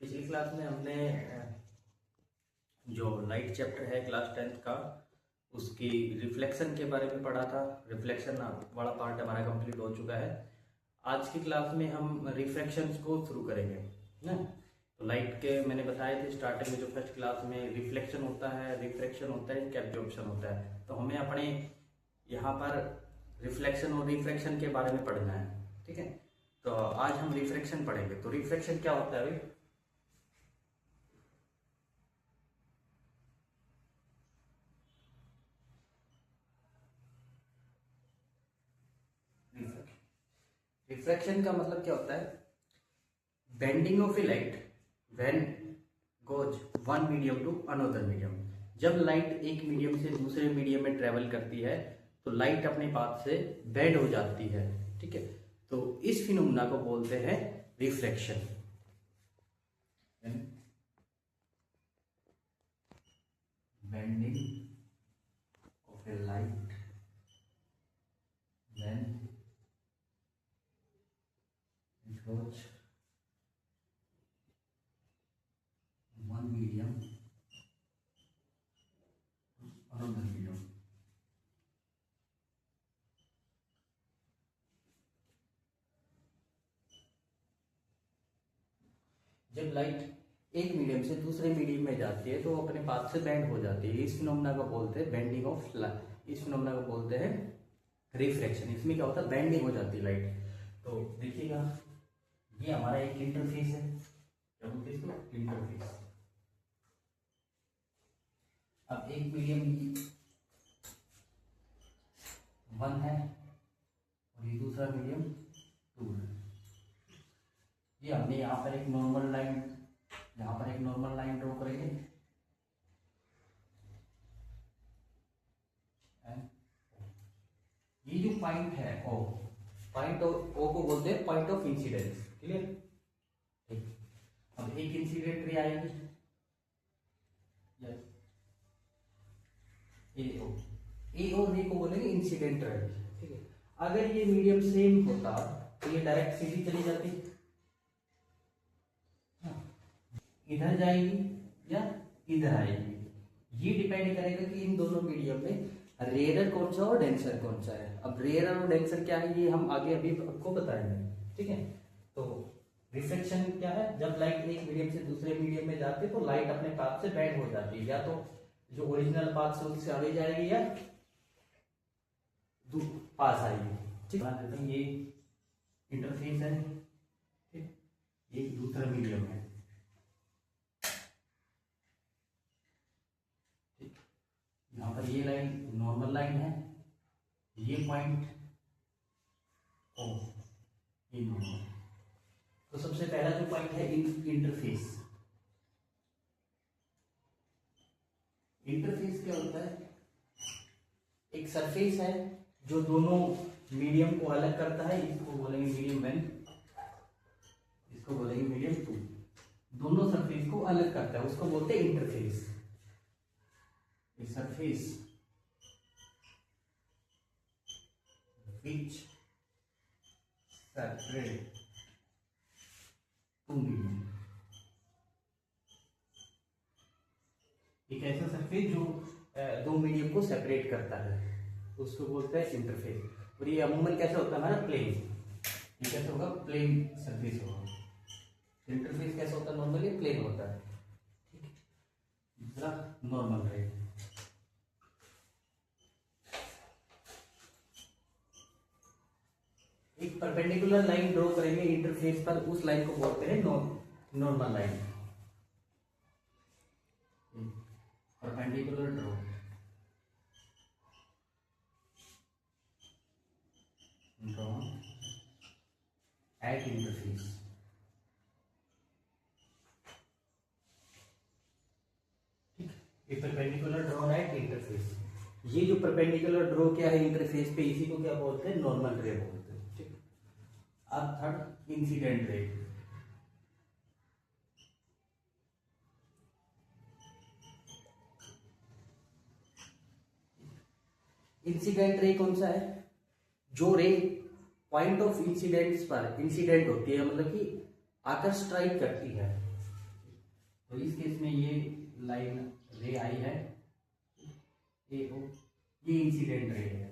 पिछली क्लास में हमने जो लाइट चैप्टर है क्लास 10th का उसकी रिफ्लेक्शन के बारे में पढ़ा था। रिफ्लेक्शन वाला पार्ट हमारा कंप्लीट हो चुका है। आज की क्लास में हम रिफ्रैक्शंस को शुरू करेंगे ना। तो लाइट के मैंने बताए थे स्टार्टिंग में, जो फर्स्ट क्लास में रिफ्लेक्शन होता है, रिफ्रैक्शन होता है, एब्जॉर्प्शन होता है। तो हमें अपने यहाँ पर रिफ्लेक्शन और रिफ्रैक्शन के बारे में पढ़ना है, ठीक है। तो आज हम रिफ्रैक्शन पढ़ेंगे। तो रिफ्रैक्शन क्या होता है भाई? रिफ्रैक्शन का मतलब क्या होता है? Bending of a light when goes one medium to another medium. जब लाइट एक मीडियम से दूसरे मीडियम में ट्रेवल करती है तो लाइट अपने पाथ से बेंड हो जाती है, ठीक है। तो इस फिनोमेना को बोलते हैं refraction. Bending of a light when it goes one medium to another medium। जब लाइट एक मीडियम से दूसरे मीडियम में जाती है तो अपने पाथ से बेंड हो जाती है। इस फिनोमेना को बोलते हैं बेंडिंग ऑफ लाइट। इस फिनोमेना को बोलते हैं रिफ्रैक्शन। इसमें क्या होता है? बेंडिंग हो जाती है लाइट। तो देखिएगा, ये हमारा एक इंटरफेस है। क्या बोलते हैं इसको? इंटरफेस। अब एक मीडियम 1 है और ये दूसरा मीडियम 2 है। ये हमने यहाँ पर एक नॉर्मल लाइन, यहाँ पर एक नॉर्मल लाइन ड्रॉ करेंगे। ये जो पॉइंट है ओ, पॉइंट ओ को बोलते हैं पॉइंट ऑफ इंसिडेंस। क्लियर? ठीक। अब एक इंसिडेंट रे आएगी, यस, ए और रे को बोलेंगे इंसिडेंट रे, ठीक है। अगर ये मीडियम सेम होता तो ये डायरेक्ट सीधी चली जाती, इधर जाएगी या इधर आएगी। ये डिपेंड करेगा कि इन दोनों मीडियम में रेयर कौन सा और डेंसर कौन सा है। अब रेयर और डेंसर क्या है ये हम आगे अभी आपको बताएंगे, ठीक है। तो रिफ्लेक्शन क्या है? जब लाइट एक मीडियम से दूसरे मीडियम में जाती है तो लाइट अपने पाथ से बेंड हो जाती है, या तो जो ओरिजिनल पाथ से उससे आगे जाएगी या पास आएगी, ठीक है। ये इंटरफेस है, ठीक, ये दूसरा मीडियम है, ठीक। यहाँ पर ये लाइन नॉर्मल लाइन है, ये पॉइंट ओ, ये नॉर्मल। तो सबसे पहला जो पॉइंट है इंटरफेस। इंटरफेस क्या होता है? एक सरफेस है जो दोनों मीडियम को अलग करता है। इसको बोलेंगे मीडियम 1, इसको बोलेंगे मीडियम 2। दोनों सरफेस को अलग करता है, उसको बोलते हैं interface. Surface which separate two medium। एक ऐसा सरफेस जो दो मीडियम को सेपरेट करता है उसको बोलते हैं इंटरफेस। और ये अमूमन कैसा होता है? हमारा प्लेन। ये कैसा होगा? प्लेन सरफेस होगा। इंटरफेस कैसा होता है? नॉर्मली प्लेन होता है, ठीक है। दूसरा नॉर्मल रहेगा। एक परपेंडिकुलर लाइन ड्रॉ करेंगे इंटरफेस पर, उस लाइन को बोलते हैं normal line. Perpendicular draw at interface. ठीक, ये परपेंडिकुलर ड्रॉ एट इंटरफेस। ये जो परपेंडिकुलर ड्रॉ क्या है इंटरफेस पे, इसी को क्या बोलते हैं? नॉर्मल रे बोलते हैं। अब third incident ray. Incident ray कौन सा है? जो रे पॉइंट ऑफ इंसिडेंट्स पर इंसिडेंट होती है, मतलब कि आकर स्ट्राइक करती है, तो इस केस में ये लाइन रे आई है, ए ओ, ये इंसिडेंट रे है,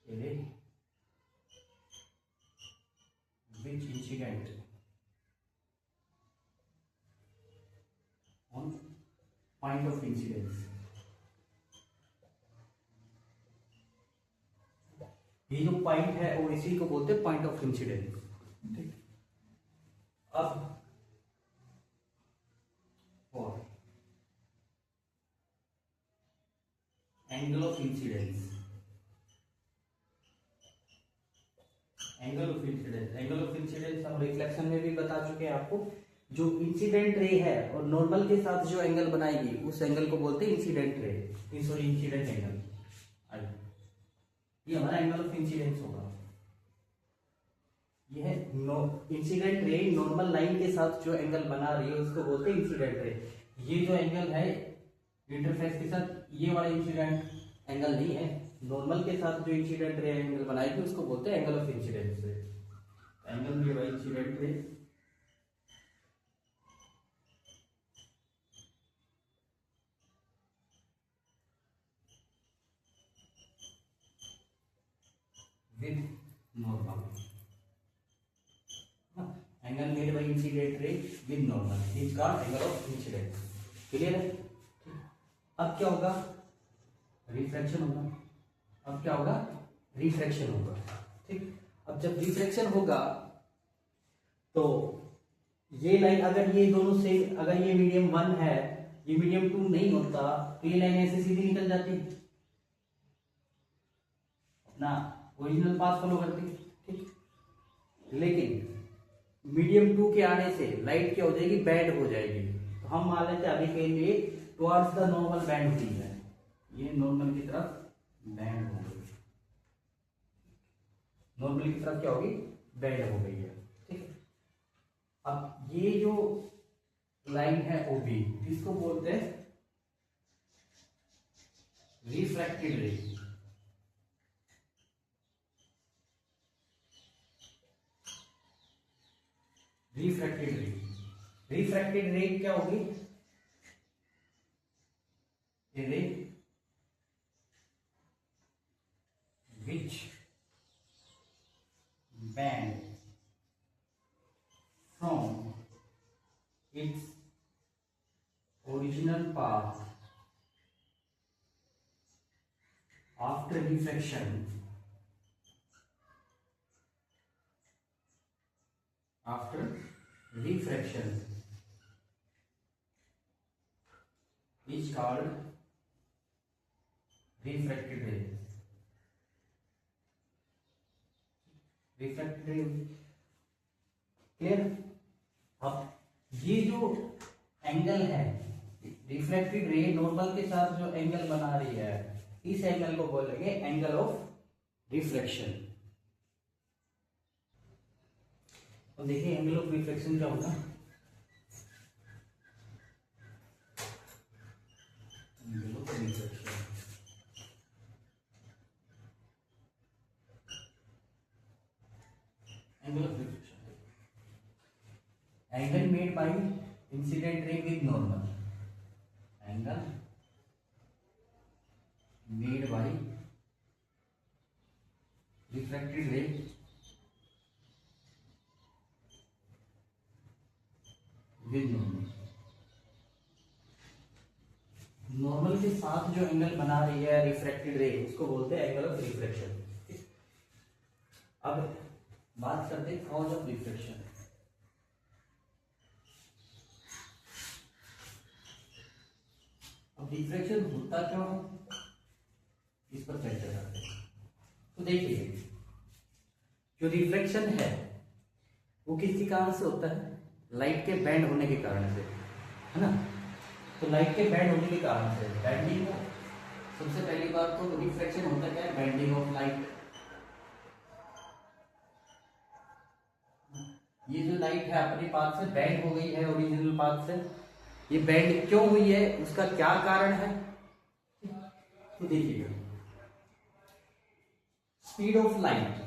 ray which incident on point of incidence. ये जो पॉइंट है वो इसी को बोलते हैं पॉइंट ऑफ इंसिडेंस। ठीक, अब और angle of incidence, angle of incidence, angle of incidence हम रिफ्लेक्शन में भी बता चुके हैं आपको। जो इंसिडेंट रे है और नॉर्मल के साथ जो एंगल बनाएगी उस एंगल को बोलते हैं incident ray, sorry incident angle. ये हमारा एंगल ऑफ इंसिडेंस होगा। यह इंसिडेंट रे नॉर्मल लाइन के साथ जो एंगल बना रही है उसको बोलते हैं इंसिडेंट रे। ये जो एंगल है इंटरफेस के साथ, ये वाला इंसिडेंट एंगल नहीं है, नॉर्मल के साथ जो इंसिडेंट रे एंगल बनाएगी उसको बोलते हैं angle of incidence ray. Angle में by incident ray with normal, angle made by incident ray with normal is called angle of incidence. Clear है? अब क्या होगा? रिफ्रैक्शन होगा। अब क्या होगा? रिफ्रैक्शन होगा। ठीक, अब जब रिफ्रैक्शन होगा तो ये लाइन, अगर ये दोनों से, अगर ये मीडियम 1 है, ये मीडियम 2 नहीं होता तो ये लाइन ऐसे सीधी निकल जाती, अपना ओरिजिनल पाथ फॉलो करती। ठीक, लेकिन मीडियम 2 के आने से लाइट क्या हो जाएगी? बैंड हो जाएगी। तो हम मान लेते हैं अभी के लिए टुवर्ड्स द नॉर्मल बैंड हुई है, ये नॉर्मल की तरफ बैंड हो गई, नॉर्मल की तरफ क्या होगी? बैंड हो गई है। ठीक है, अब ये जो लाइन है ओबी, इसको बोलते हैं रिफ्रैक्टेड रे। रिफ्रैक्टेड रे, रिफ्रैक्टेड रे क्या होगी? रे which bend from its original path after refraction, after refraction is called refracted ray। refracted ray clear? अब ये जो एंगल है रिफ्रैक्टेड रे नॉर्मल के साथ जो एंगल बना रही है, इस एंगल को बोलेंगे एंगल ऑफ रिफ्लेक्शन। अब देखिए एंगल ऑफ रिफ्लेक्शन क्या होगा? Angle of reflection, angle of reflection, angle made by incident ray with normal, angle made bye refracted रे विद नॉर्मल। नॉर्मल के साथ जो एंगल बना रही है रिफ्रैक्टेड रे उसको बोलते हैं एंगल ऑफ रिफ्लेक्शन। अब बात करते हैं कॉज ऑफ रिफ्लेक्शन। अब रिफ्लेक्शन होता क्यों है, इस पर चर्चा करते हैं। तो देखिए जो रिफ्लेक्शन है वो किसी कारण से होता है? लाइट के बैंड होने के कारण से, है ना। तो लाइट के बैंड होने के कारण से बैंडिंग हो, सबसे पहली बात तो रिफ्लेक्शन होता क्या है? Bending of light. ये जो लाइट है अपने पाथ से बैंड हो गई है ओरिजिनल पाथ से, ये बैंड क्यों हुई है, उसका क्या कारण है? तो देखिएगा स्पीड ऑफ लाइट,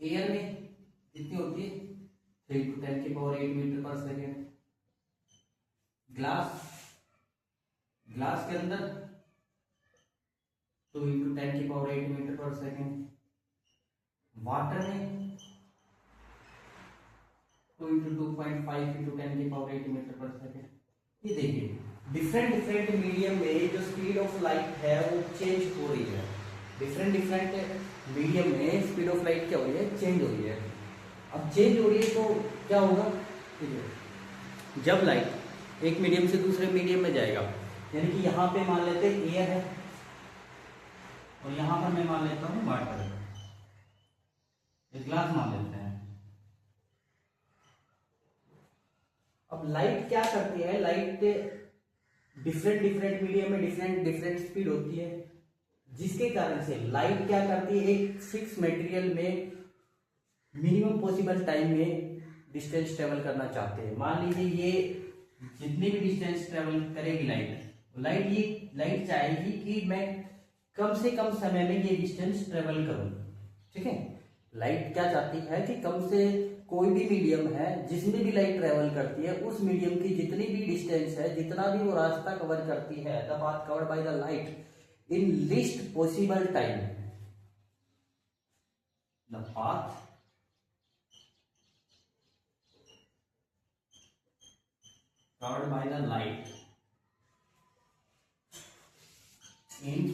एयर में कितनी होती है 3 × 10⁸ मीटर पर सेकेंड। ग्लास के अंदर 2 × 10⁸ मीटर पर सेकेंड। वाटर में 2 × 2.5 × 10⁸ मीटर पर सेकेंड। ये देखिए डिफरेंट मीडियम में जो स्पीड ऑफ लाइट है वो चेंज हो रही है। डिफरेंट मीडियम में स्पीड ऑफ लाइट क्या हो रही है, चेंज हो रही है। अब चेंज हो रही है तो क्या होगा, जब लाइट एक मीडियम से दूसरे मीडियम में जाएगा, यानी कि यहाँ पे मान लेते हैं एयर है और यहाँ पर मैं मान लेता हूँ वाटर, एक ग्लास मान लेते हैं। अब लाइट क्या करती है, लाइट डिफरेंट मीडियम में डिफरेंट स्पीड होती है, जिसके कारण से लाइट क्या करती है, एक फिक्स मटेरियल में मिनिमम पॉसिबल टाइम में डिस्टेंस ट्रेवल करना चाहते हैं। मान लीजिए ये जितनी भी डिस्टेंस ट्रेवल करेगी लाइट चाहेगी कि मैं कम से कम समय में ये डिस्टेंस ट्रेवल करूं। ठीक है, लाइट क्या चाहती है कि कम से कोई भी मीडियम है जिसमें भी लाइट ट्रेवल करती है, उस मीडियम की जितनी भी डिस्टेंस है, जितना भी वो रास्ता कवर करती है, the path covered by the light in least possible time, the path covered by the light in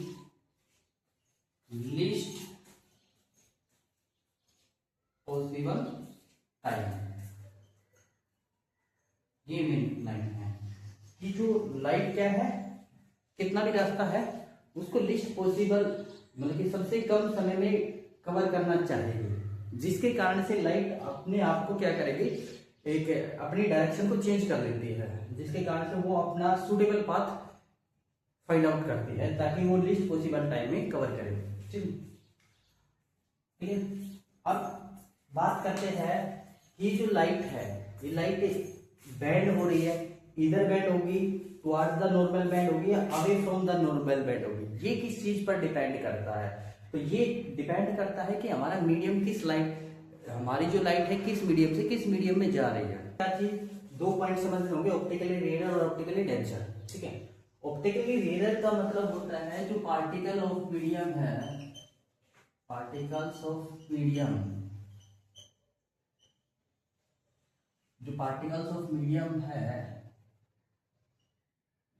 least possible time। ये मेन लाइन है कि जो लाइट क्या है, कितना भी रास्ता है उसको लिस्ट पॉसिबल मतलब कि सबसे कम समय में कवर करना चाहिए, जिसके कारण से लाइट अपने आप को क्या करेगी, एक अपनी डायरेक्शन को चेंज कर लेती है, जिसके कारण से वो अपना सूटेबल पाथ फाइंड आउट करती है ताकि वो लिस्ट पॉसिबल टाइम में कवर करे। ठीक है, अब बात करते हैं कि जो लाइट है, ये लाइट बेंड हो रही है, इधर बेंड होगी टुवर्ड्स द नॉर्मल बेंड होगी या away from the normal bend होगी, ये किस चीज पर डिपेंड करता है, तो ये डिपेंड करता है कि हमारा मीडियम किस लाइट, हमारी जो लाइट है किस मीडियम से किस मीडियम में जा रही है। क्या चीज, 2 पॉइंट समझ होंगे, ऑप्टिकली रेयर और ऑप्टिकली डेंसर। ठीक है, ऑप्टिकली रेयर का मतलब होता है जो पार्टिकल ऑफ मीडियम है, पार्टिकल्स ऑफ मीडियम, जो पार्टिकल्स ऑफ मीडियम है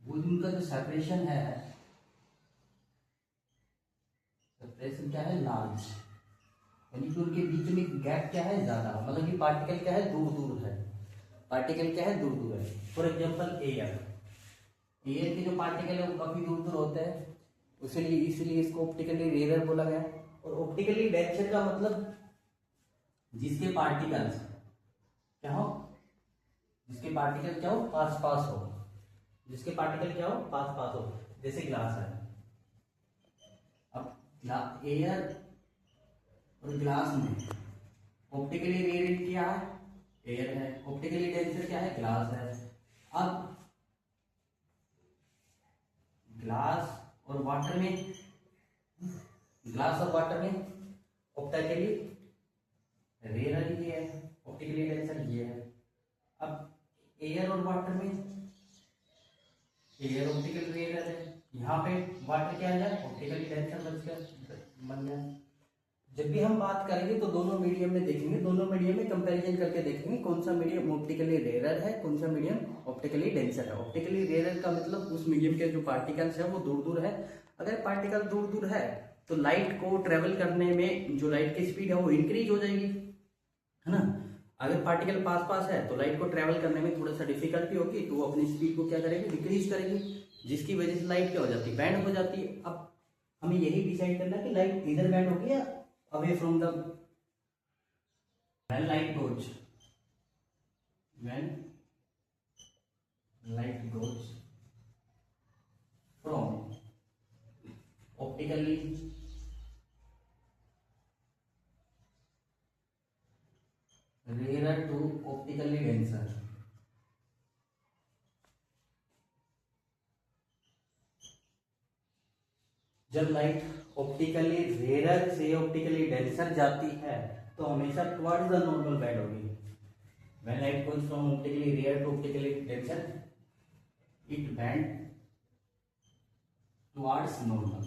वो उनका जो सेपरेशन है, सेपरेशन क्या है, लार्ज, यानी कि उनके बीच में गैप क्या है, ज्यादा, मतलब कि पार्टिकल क्या है, दूर है, पार्टिकल क्या है, दूर है। फॉर एग्जांपल एयर के जो पार्टिकल है वो काफी दूर होते हैं, इसलिए इसको ऑप्टिकली रेयर बोला गया। और ऑप्टिकली डेंसर का मतलब जिसके पार्टिकल्स क्या हो, जिसके पार्टिकल क्या हो, पास हो, जिसके पार्टिकल क्या हो, पास हो, जैसे ग्लास है। अब एयर और ग्लास में ऑप्टिकली रेयर क्या है, एयर है, ऑप्टिकली डेंसर क्या है, ग्लास है। अब ग्लास और वाटर में ऑप्टिकली रेयर ये है, ऑप्टिकली डेंसर ये है। अब एयर और वाटर में एयर ऑप्टिकल रेयर है, यहाँ पे वाटर क्या है, ऑप्टिकली डेंसर बन गया। जब भी हम बात करेंगे तो दोनों मीडियम में देखेंगे, दोनों मीडियम में कंपैरिजन करके देखेंगे कौन सा मीडियम ऑप्टिकली रेयर है, कौन सा मीडियम ऑप्टिकली डेंसर है। ऑप्टिकली रेयर का मतलब उस मीडियम के जो पार्टिकल्स है वो दूर है। अगर पार्टिकल दूर है तो लाइट को ट्रेवल करने में जो लाइट की स्पीड है वो इंक्रीज हो जाएगी, है ना। अगर पार्टिकल पास है तो लाइट को ट्रेवल करने में थोड़ा सा डिफिकल्टी होगी, तो वो अपनी स्पीड को क्या करेगी, डिक्रीज करेगी, जिसकी वजह से लाइट क्या हो जाती है, बैंड हो जाती है। अब हमें यही डिसाइड करना है कि लाइट इधर बैंड होगी या away from the, when light goes from optically rarer to optically denser, जब लाइट ऑप्टिकली रेयर से ऑप्टिकली डेंसर जाती है तो हमेशा टुवर्ड्स द नॉर्मल बेंड होगी। When light goes from optically rare to optically detection it bend towards normal.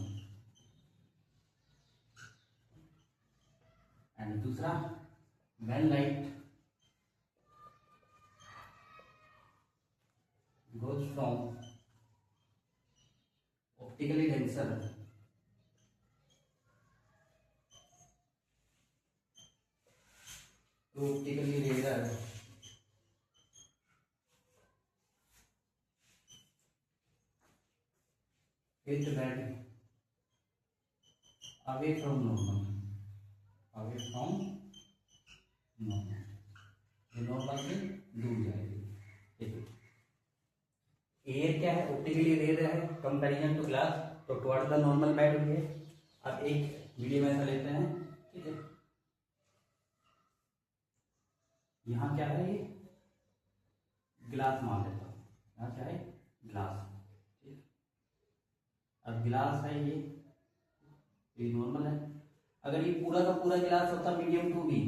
And दूसरा, when light goes from optically denser to optically rarer, it bend away from normal, away from normal, ये normal से दूर जाएगी। ठीक है, air क्या है, optically rare है कंपैरिजन टू ग्लास, तो टुवर्ड्स द नॉर्मल बेंड हुई है। अब एक वीडियो में ऐसा लेते हैं, ठीक है, यहाँ क्या है, ये ग्लास मान लेता हूँ, यहाँ क्या है, ग्लास, ठीक। अब ग्लास है ये नॉर्मल है। अगर ये पूरा का पूरा ग्लास होता medium to be,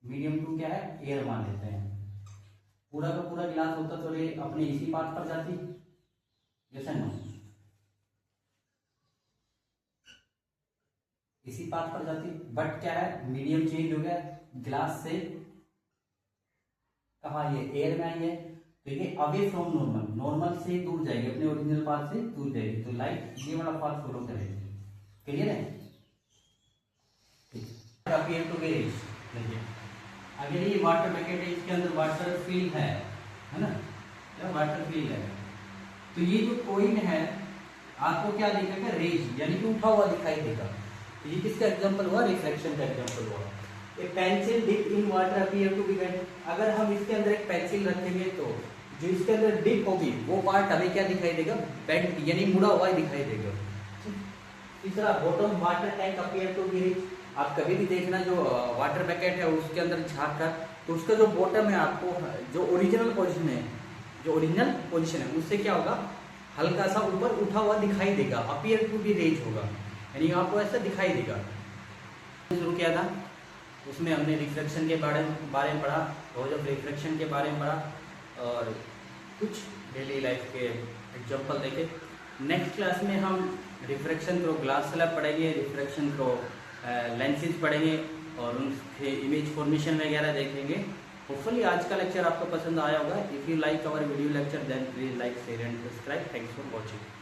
medium two क्या है, एयर मान लेते हैं, पूरा का पूरा ग्लास होता तो रे अपने इसी पार्ट पर जाती, जैसे ना इसी पार्ट पर जाती, बट क्या है, मीडियम चेंज हो गया, ग्लास से कहा, ये एयर में आई है, तो ये अवे फ्रॉम नॉर्मल, नॉर्मल से दूर जाएगी, अपने ओरिजिनल पार्ट से दूर जाएगी, तो लाइट ये वाला पार्ट फॉलो करेगी। क्लियर है? अपीयर टू बी रेज, देखिए अगर ये वाटर बकेट है, इसके अंदर वाटर फील्ड है ना, या वाटर फील्ड है, तो ये जो कोइन है आपको क्या दिखेगा, रेज, यानी कि उठा हुआ दिखाई देगा। तो ये किसका एग्जांपल हुआ, रिफ्लेक्शन का एग्जांपल हुआ। A pencil dip in water appear to be bent, अगर हम इसके अंदर एक पेंसिल रखेंगे तो जो इसके अंदर डिप होगी वो पार्ट हमें क्या दिखाई देगा, बेंट, यानी मुड़ा हुआ दिखाई देगा। तीसरा, bottom water tank appear to be rich, आप कभी भी देखना जो वाटर पैकेट है उसके अंदर झाँक कर, तो उसका जो बॉटम है आपको जो ओरिजिनल पोजीशन है, जो ओरिजिनल पोजीशन है उससे क्या होगा, हल्का सा ऊपर उठा हुआ दिखाई देगा, अपीयर टू बी रेज होगा, यानी आपको ऐसा दिखाई देगा। शुरू किया था उसमें हमने रिफ्लेक्शन के बारे में पढ़ा, रोज ऑफ रिफ्लेक्शन के बारे में पढ़ा और कुछ डेली लाइफ के एग्जाम्पल देखे। नेक्स्ट क्लास में हम रिफ्लेक्शन थ्रू ग्लास स्लैब पढ़ेंगे, रिफ्लेक्शन थ्रू लेंसेज पढ़ेंगे और उनके इमेज फॉर्मेशन वगैरह देखेंगे। होपफुली आज का लेक्चर आपको पसंद आया होगा। If you like our video lecture then please like, share and subscribe. Thanks for watching.